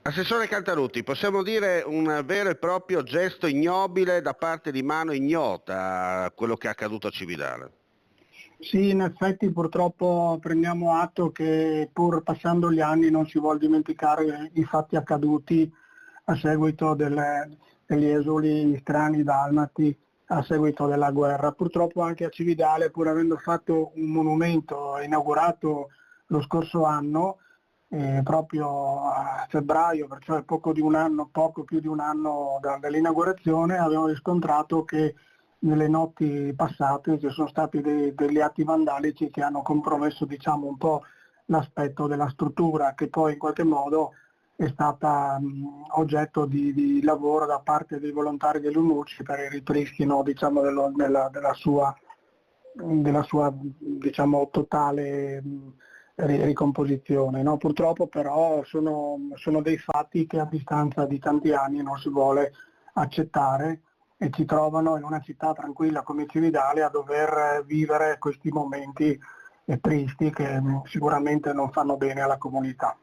Assessore Cantarutti, possiamo dire un vero e proprio gesto ignobile da parte di mano ignota, quello che è accaduto a Cividale. Sì, in effetti purtroppo prendiamo atto che pur passando gli anni non si vuole dimenticare i fatti accaduti a seguito degli esuli strani dalmati, a seguito della guerra. Purtroppo anche a Cividale, pur avendo fatto un monumento inaugurato lo scorso anno, proprio a febbraio, perciò è poco più di un anno dall'inaugurazione, abbiamo riscontrato che nelle notti passate ci sono stati degli atti vandalici che hanno compromesso, diciamo, un po' l'aspetto della struttura, che poi in qualche modo è stata oggetto di lavoro da parte dei volontari dell'UNUCI per il ripristino, diciamo, della sua diciamo, totale ricomposizione. No? Purtroppo però sono dei fatti che a distanza di tanti anni non si vuole accettare e ci trovano in una città tranquilla come Cividale a dover vivere questi momenti tristi che sicuramente non fanno bene alla comunità.